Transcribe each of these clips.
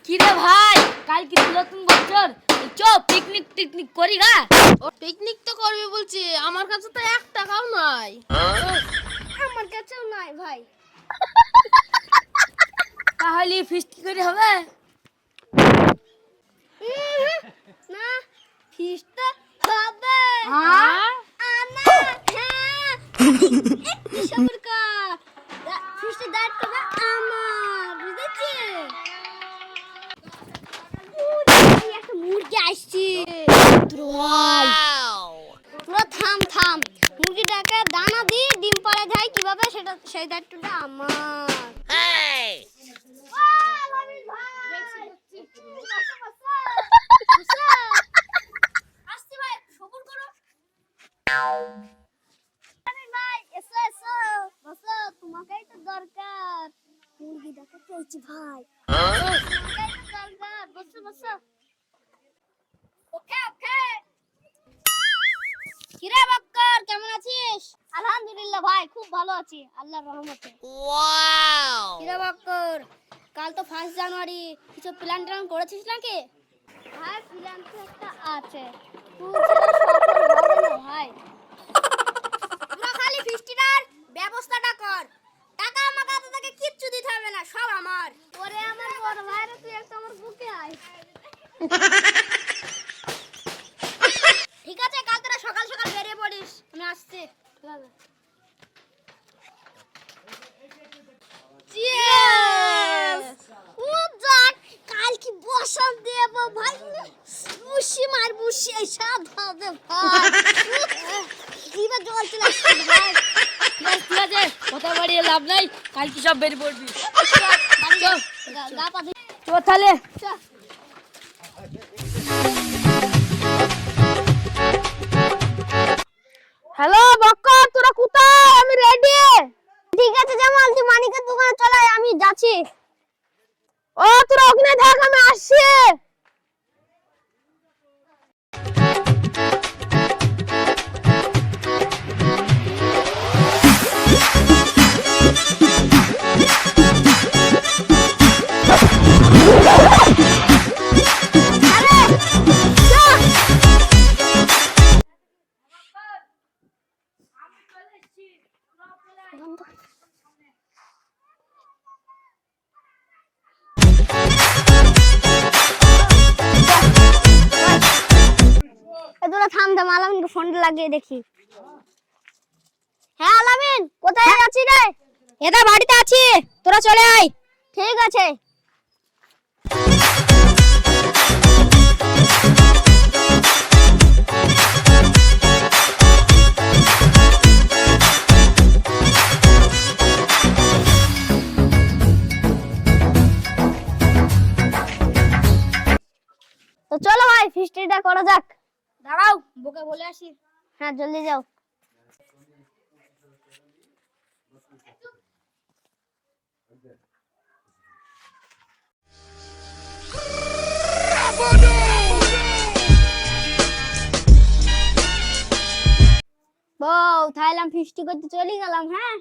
কিরে ভাই, কাল কি নতুন বছর, চ পিকনিক টিকনিক করি গা। ও পিকনিক তো করবি বলছি, আমার কাছে তো 1 টাকাও নাই। আমার কাছেও নাই ভাই। তাহলে ফিস্ট কি করে হবে? না, ফিস্ট হবে। হ্যাঁ আনা হ্যাঁ, একটু সবর কর। ফিস্টের দায়িত্ব আমার, বুঝেছিস? একটা মুরগি আসছে। তোরা থাম থাম, মুরগিটাকে দানা দিয়ে ডিম পাড়ে যায় কিভাবে, সেটা সেই দায়িত্বটা আমার। তোমাকেই তো দরকার, মুরগিটাকে পেয়েছি ভাই। বসো বসো। ওকে ওকে। কিরে বক্কর, কেমন আছিস? আলহামদুলিল্লাহ ভাই, খুব ভালো আছি আল্লাহর রহমতে। ওয়াও। কিরে বক্কর, কাল তো 1 জানুয়ারি, কিছু প্ল্যান ট্যান করেছিস নাকি? ভাই প্ল্যান তো একটা আছে, তুই সফল হবে না ভাই। তোরা খালি ফিস্টিটার ব্যবস্থাটা কর, টাকা আমাকে তোকে কিচ্ছু দিতে হবে না, সব আমার। ওরে আমার বড় ভাইরা, তুই একটা আমার বুকে আয়। ঠিক আছে, কাল তোরা সকাল সকাল বেরিয়ে পড়িস, আমি আসছি। কাল কি বসান দেব ভাই, বুসি মার বুসি সাদ হবে ভাই। জিভে জল চলে আসছে ভাই। ঠিক আছে, কথা বাড়িয়ে লাভ নাই, কাল কি সব বেরিয়ে পড়বি। গা পা ধুই। তো তাহলে হ্যালো বক্কর, তোরা কোথায়? আমি রেডি। ঠিক আছে জামাল, তুই মানিকের দোকানে চলে আয়, আমি যাচ্ছি। ও তোরা ওখানে থাক, আমি আসছি। তোরা থাম থাম, আলামিনকে ফোনটা লাগিয়ে দেখি। হ্যাঁ আলামিন, কোথায় আছিস রে? এটা বাড়িতে আছি, তোরা চলে আয়। ঠিক আছে। তো চলো ভাই, ফিস্টিটা করা যাক। দাঁড়াও, বকে বলে আসি। হ্যাঁ জলদি যাও। বউ, থাইলাম ফিস্টি করতে চলে গেলাম। হ্যাঁ,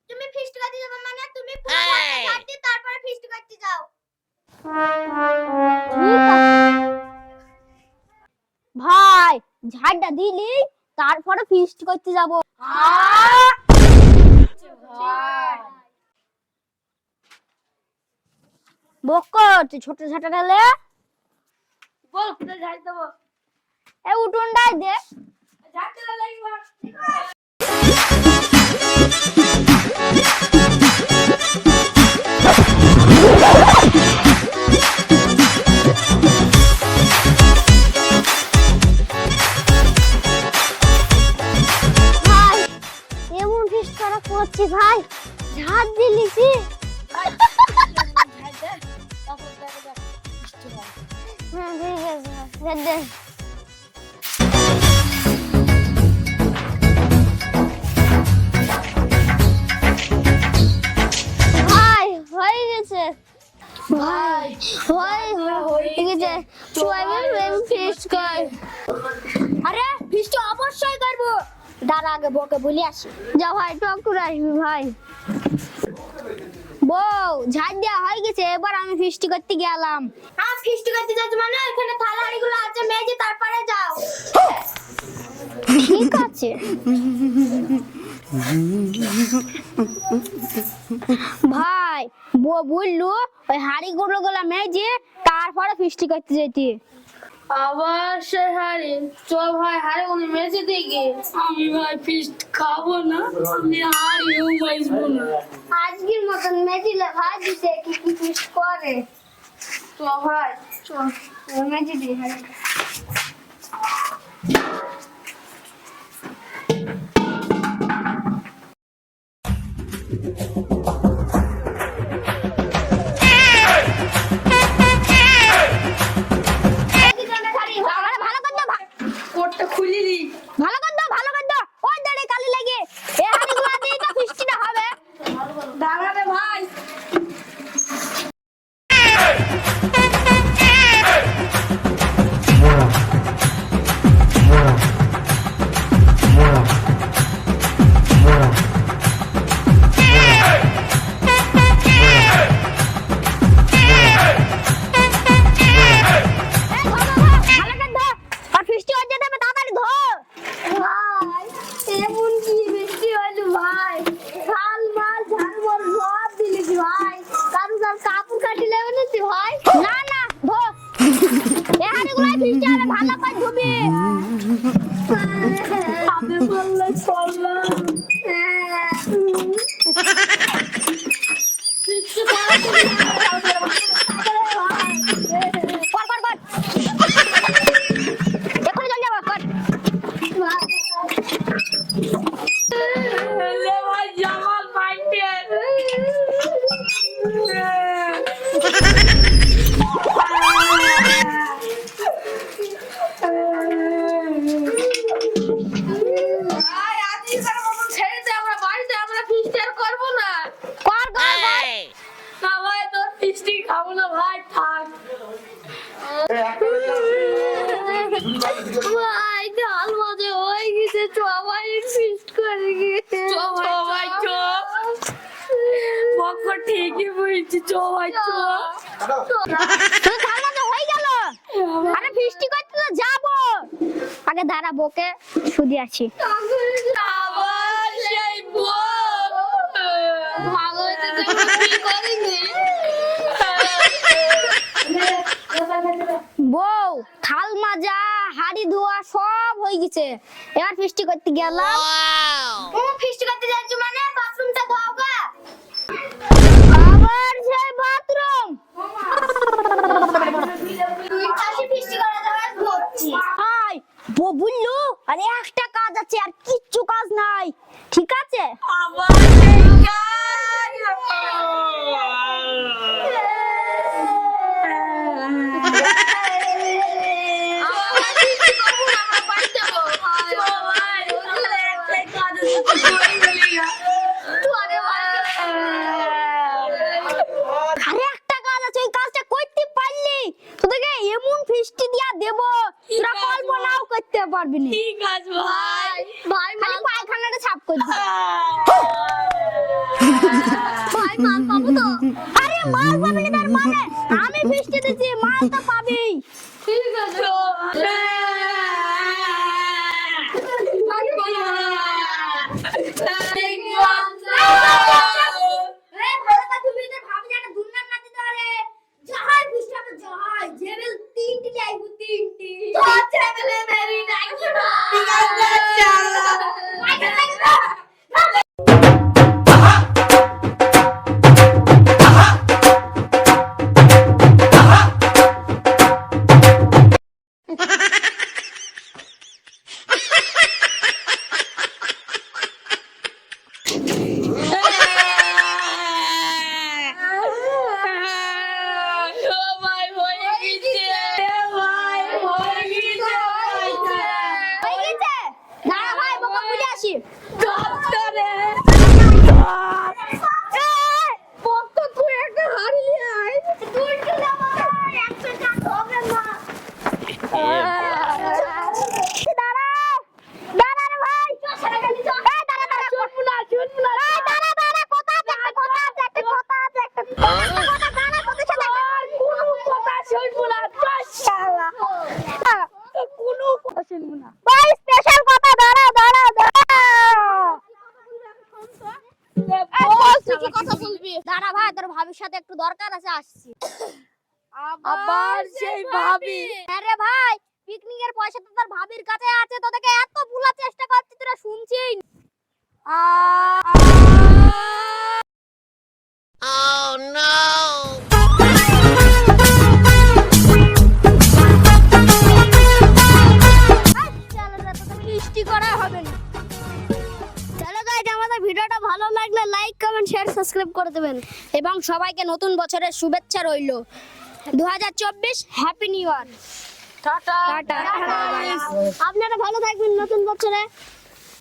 তুমি ফিস্টি করতে যাবে মানে তুমি পুরো ঘরটা ঝাড় দিয়ে তারপরে ফিস্টি করতে যাও। ভাই ঝাড়টা দিলি, তারপরে ফিস্ট করতে যাব। বক্কর, তুই ছোট ছোট ঢেলে বল কোথায় ঝাড় দেবো। এই উঠোনটাই দে। ঝাড়তে লাগবে। ভাই এমন ফিস্ট করা করছি ভাই, ঝাড় দিলি কি? হ্যাঁ ঠিক আছে, দে। ভাই হয়ে গেছে, ভাই হয়ে গেছে। সবাই মিলে ফিস্ট কর। আরে ফিস্ট অবশ্যই করবো, দাঁড়া আগে বউকে বলি আসি। যা ভাই টক করে আসবি ভাই। বউ ঝাড় দেওয়া হয়ে গেছে, এবার আমি ফিস্টি করতে গেলাম। আজ ফিস্টি করতে যাচ্ছি মানে এখানে থালা হাঁড়িগুলো আছে মেজে তারপরে যাও। ঠিক আছে। ভাই বউ বললো ওই হাঁড়িগুলো মেজে তারপরে ফিস্টি করতে যেতে। আবার সে হাড়ি, চল ভাই হাড়ি উনি মেজে দিকে। আমি ভাই ফিস্ট খাবো না, আমি হারিও মাইজবো না। আজকের মতন মেজিলে ভাই দিতে কি কি ফিস্ট করে। চল ভাই চল মেজে দিই হাঁড়ি। কোটটা খুলে দি। ভালো কর দাও ওই দাঁড়ে কালি লাগে এই হাঁড়িগুলো দিয়ে তো ফিস্টিটা হবে। দাঁড়া রে ভাই। ভাই ঢাল মজা হয়ে গেছে, সবাই ফিস্ট করে গেছে। সবাই চো বকর ঠিকই বলছি, সবাই চো। তুই ঢাল মজা হয়ে গেল, আরে ফিস্টি করতে তো যাবো। আগে দাঁড়া বউকে শুধু আছি। আবার সেই ভালো হয়েছে তুমি কি করিনি। বউ থাল মাজা হাড়ি ধোয়া সব হয়ে গেছে, এবার ফিস্টি করতে গেলাম। ও ফিস্টি করতে যাচ্ছ মানে বাথরুমটা ধোও গা। আবার সেই বাথরুম তুই খাসি ফিস্টি করে যাওয়ার করছি। হাই বউ বললো আরে একটা কাজ আছে আর কিচ্ছু কাজ নাই, ঠিক আছে? আবার সেই আরে একটা কাজ আছে, ওই কাজটা করতে পারলি তোদেরকে এমন ফিস্টি দিয়া দেব তোরা কল্পনাও করতে পারবি না। ঠিক আছে ভাই। ভাই খালি পায়খানাটা ছাপ করে দে। ভাই মাল পাবো তো? আরে মাল পাবি না তার মানে আমি ফিস্টি দিছি, মাল তো পাবি। ঠিক আছে। দাঁড়া রে ভাই। ভাবির সাথে একটু দরকার আছে, আসছি। আবার সেই ভাবি। হ্যাঁ রে ভাই, পিকনিকের পয়সা তো তোর ভাবির কাছে আছে, তোদেরকে এত ভুলার চেষ্টা করছি তোরা শুনছিস? মিষ্টি করা হবে না। চলো গাইস, আমাদের ভিডিওটা ভালো লাগলে লাইক কমেন্ট শেয়ার সাবস্ক্রাইব করে দেবেন এবং সবাইকে নতুন বছরের শুভেচ্ছা রইল। 2024 happy new year. Tata. Tata. আপনারা ভালো থাকবেন নতুন বছরে।